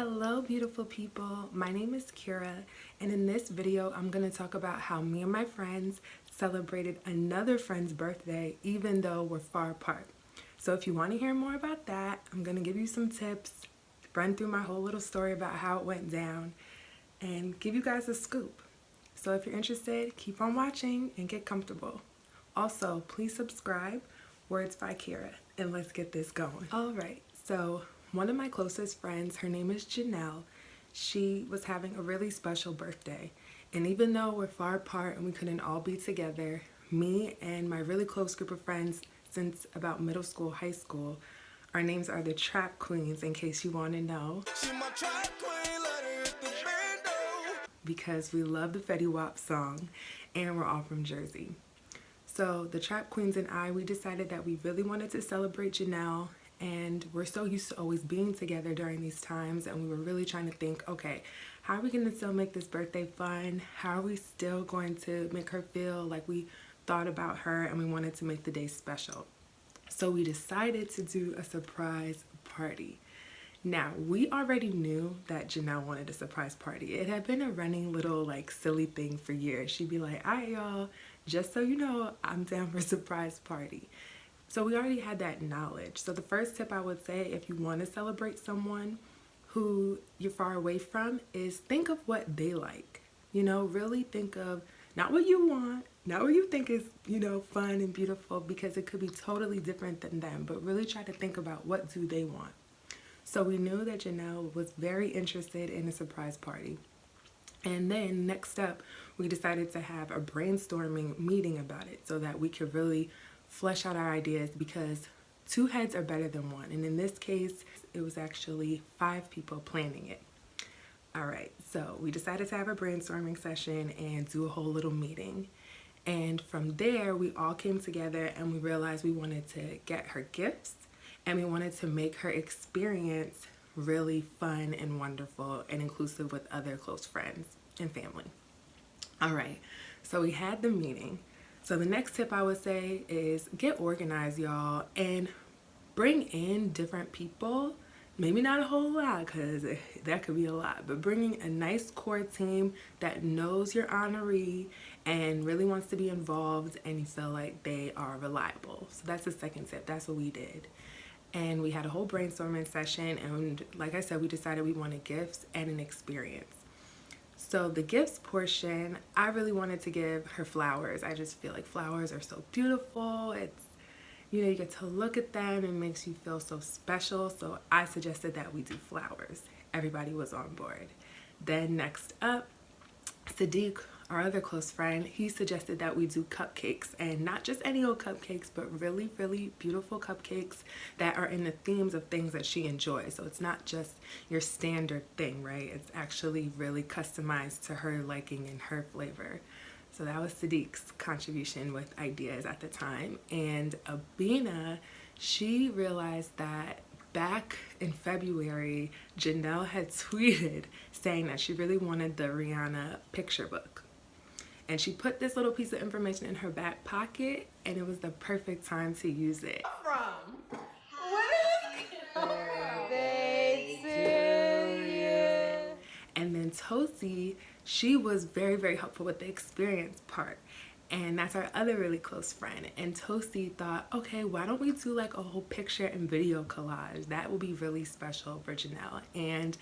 Hello beautiful people, my name is Kira, and in this video I'm going to talk about how me and my friends celebrated another friend's birthday even though we're far apart. So if you want to hear more about that, I'm going to give you some tips, run through my whole little story about how it went down, and give you guys a scoop. So if you're interested, keep on watching and get comfortable. Also, please subscribe, Words by Kira, and let's get this going. Alright, so one of my closest friends, her name is Janelle, she was having a really special birthday. And even though we're far apart and we couldn't all be together, me and my really close group of friends since about middle school, high school, our names are the Trap Queens, in case you want to know. Because we love the Fetty Wap song and we're all from Jersey. So the Trap Queens and I, we decided that we really wanted to celebrate Janelle, and we're so used to always being together during these times, and we were really trying to think, okay, how are we going to still make this birthday fun? How are we still going to make her feel like we thought about her and we wanted to make the day special? So we decided to do a surprise party. Now, we already knew that Janelle wanted a surprise party. It had been a running little like silly thing for years. She'd be like, all right, y'all, just so you know, I'm down for a surprise party. So we already had that knowledge. So the first tip I would say, if you want to celebrate someone who you're far away from, is think of what they like. You know, really think of not what you want, not what you think is, fun and beautiful, because it could be totally different than them, but really try to think about what do they want. So we knew that Janelle was very interested in a surprise party. And then next up, we decided to have a brainstorming meeting about it so that we could really flesh out our ideas, because two heads are better than one. And in this case, it was actually 5 people planning it. All right, so we decided to have a brainstorming session and do a whole little meeting. And from there, we all came together and we realized we wanted to get her gifts and we wanted to make her experience really fun and wonderful and inclusive with other close friends and family. All right, so we had the meeting. So the next tip I would say is get organized, y'all, and bring in different people. Maybe not a whole lot, because that could be a lot, but bringing a nice core team that knows your honoree and really wants to be involved and you feel like they are reliable. So that's the second tip. That's what we did. And we had a whole brainstorming session, and like I said, we decided we wanted gifts and an experience. So the gifts portion, I really wanted to give her flowers. I just feel like flowers are so beautiful. It's, you get to look at them and it makes you feel so special. So I suggested that we do flowers. Everybody was on board. Then next up, Sadiq, our other close friend, he suggested that we do cupcakes, and not just any old cupcakes, but really, really beautiful cupcakes that are in the themes of things that she enjoys. So it's not just your standard thing, right? It's actually really customized to her liking and her flavor. So that was Sadiq's contribution with ideas at the time. And Abina, she realized that back in February, Janelle had tweeted saying that she really wanted the Rihanna picture book. And she put this little piece of information in her back pocket, and it was the perfect time to use it. Birthday to you. And then Tosi, she was very, very helpful with the experience part. And that's our other really close friend. And Tosi thought, okay, why don't we do like a whole picture and video collage? That will be really special for Janelle. And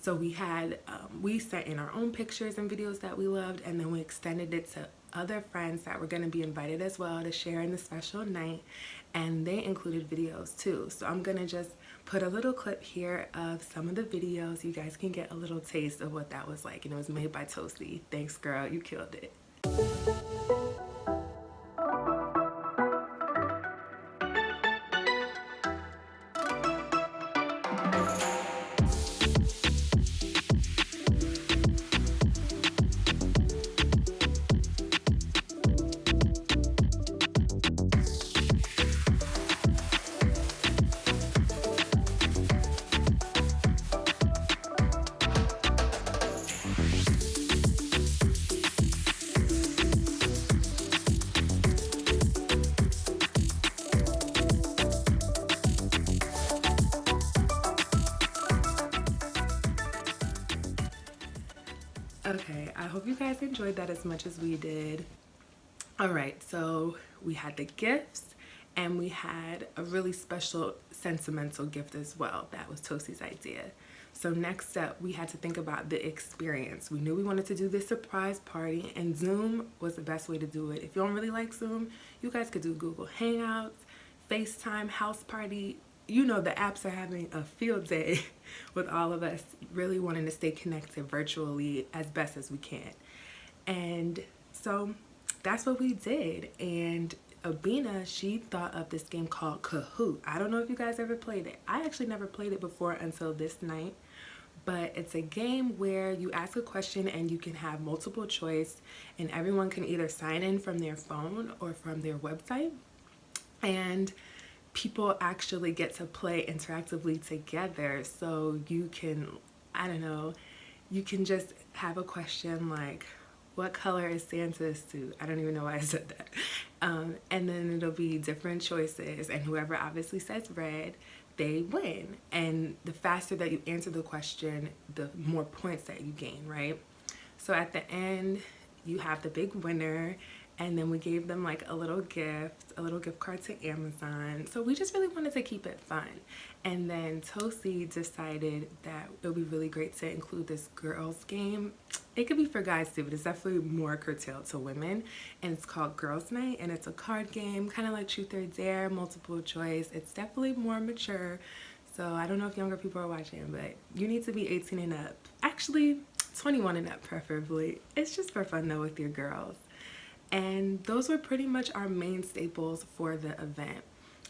so we had, we sent in our own pictures and videos that we loved, and then we extended it to other friends that were going to be invited as well to share in the special night, and they included videos too. So I'm going to just put a little clip here of some of the videos. You guys can get a little taste of what that was like, and it was made by Tosi. Thanks, girl, you killed it. Okay, I hope you guys enjoyed that as much as we did. All right, so we had the gifts and we had a really special sentimental gift as well. That was Tosi's idea. So next up, we had to think about the experience. We knew we wanted to do this surprise party, and Zoom was the best way to do it. If you don't really like Zoom, you guys could do Google Hangouts, FaceTime, House Party. You know, the apps are having a field day with all of us really wanting to stay connected virtually as best as we can. And so that's what we did. And Abina, she thought of this game called Kahoot. I don't know if you guys ever played it. I actually never played it before until this night. But it's a game where you ask a question and you can have multiple choice, and everyone can either sign in from their phone or from their website. And people actually get to play interactively together. So you can, I don't know, you can just have a question like, what color is Santa's suit? I don't even know why I said that. And then it'll be different choices, and whoever obviously says red, they win. And the faster that you answer the question, the more points that you gain, right? So at the end, you have the big winner, and then we gave them like a little gift card to Amazon. So we just really wanted to keep it fun. And then Tosi decided that it would be really great to include this girls game. It could be for guys too, but it's definitely more curtailed to women. And it's called Girls Night, and it's a card game, kind of like Truth or Dare, multiple choice. It's definitely more mature. So I don't know if younger people are watching, but you need to be 18 and up. Actually, 21 and up preferably. It's just for fun though with your girls. And those were pretty much our main staples for the event.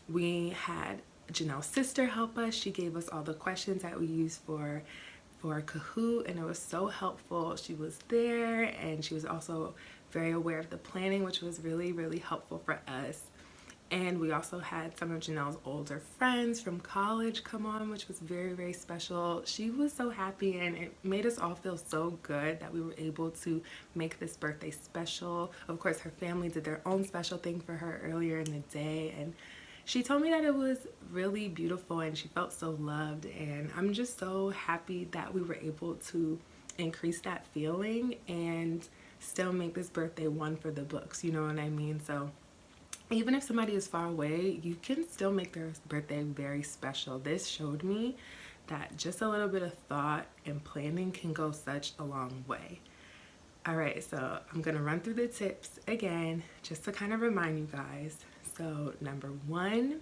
We had Janelle's sister help us. She gave us all the questions that we used for Kahoot, and it was so helpful. She was there, and she was also very aware of the planning, which was really, really helpful for us. And we also had some of Janelle's older friends from college come on, which was very, very special. She was so happy, and it made us all feel so good that we were able to make this birthday special. Of course, her family did their own special thing for her earlier in the day, and she told me that it was really beautiful and she felt so loved. And I'm just so happy that we were able to increase that feeling and still make this birthday one for the books, you know what I mean? So even if somebody is far away, you can still make their birthday very special. This showed me that just a little bit of thought and planning can go such a long way. All right, so I'm gonna run through the tips again, just to kind of remind you guys. So number one,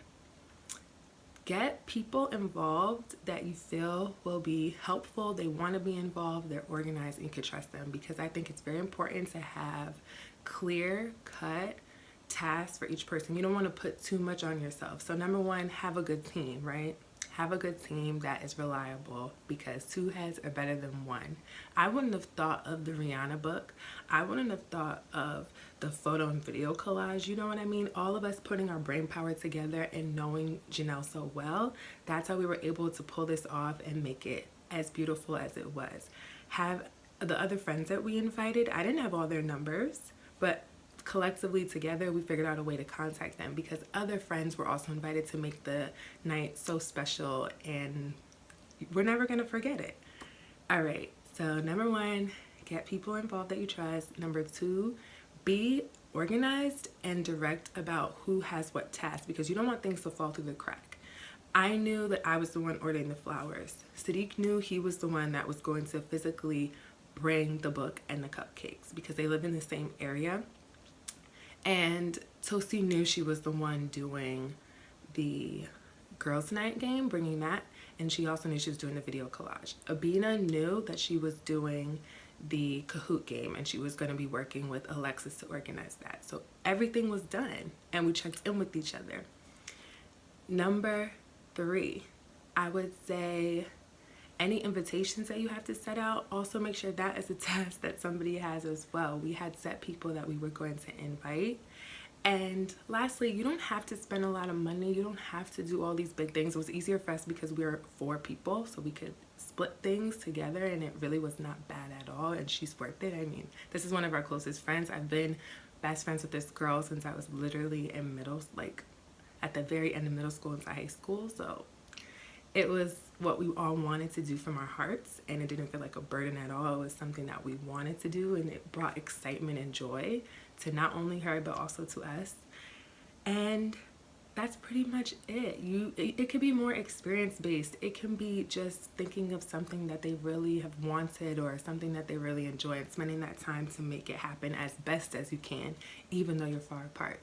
get people involved that you feel will be helpful. They want to be involved, they're organized, and you can trust them, because I think it's very important to have clear cut tasks for each person. You don't want to put too much on yourself. So number one, have a good team, right? Have a good team that is reliable, because two heads are better than one. I wouldn't have thought of the Rihanna book. I wouldn't have thought of the photo and video collage, you know what I mean? All of us putting our brain power together and knowing Janelle so well, that's how we were able to pull this off and make it as beautiful as it was. Have the other friends that we invited, I didn't have all their numbers, but collectively together we figured out a way to contact them, because other friends were also invited to make the night so special, and we're never going to forget it. All right, so number one, get people involved that you trust. Number two, be organized and direct about who has what task, because you don't want things to fall through the crack. I knew that I was the one ordering the flowers. Sadiq knew he was the one that was going to physically bring the book and the cupcakes, because they live in the same area. And Tosi knew she was the one doing the girls' night game, bringing that, and she also knew she was doing the video collage. Abina knew that she was doing the Kahoot game, and she was going to be working with Alexis to organize that. So everything was done, and we checked in with each other. Number three, I would say any invitations that you have to set out, also make sure that is a task that somebody has as well. We had set people that we were going to invite. And lastly, you don't have to spend a lot of money. You don't have to do all these big things. It was easier for us because we were 4 people, so we could split things together, and it really was not bad at all, and she's worth it. I mean, this is one of our closest friends. I've been best friends with this girl since I was literally in at the very end of middle school into high school, so it was what we all wanted to do from our hearts, and it didn't feel like a burden at all. It was something that we wanted to do, and it brought excitement and joy to not only her but also to us. And that's pretty much it. It could be more experience based. It can be just thinking of something that they really have wanted or something that they really enjoy and spending that time to make it happen as best as you can, even though you're far apart.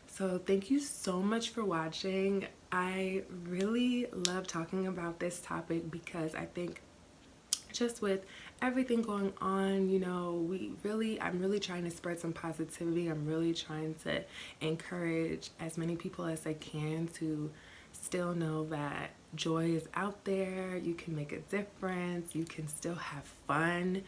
So thank you so much for watching. I really love talking about this topic because I think just with everything going on, you know, I'm really trying to spread some positivity. I'm really trying to encourage as many people as I can to still know that joy is out there. You can make a difference. You can still have fun,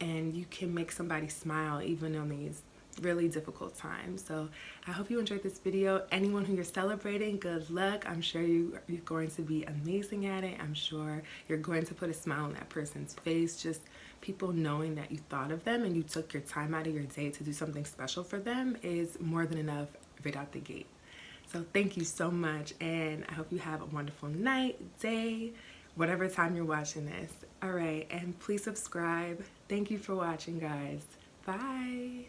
and you can make somebody smile even on these really difficult times. So I hope you enjoyed this video. Anyone who you're celebrating, good luck. I'm sure you're going to be amazing at it. I'm sure you're going to put a smile on that person's face. Just people knowing that you thought of them and you took your time out of your day to do something special for them is more than enough right out the gate. So thank you so much, and I hope you have a wonderful night, day, whatever time you're watching this. All right, and please subscribe. Thank you for watching, guys. Bye.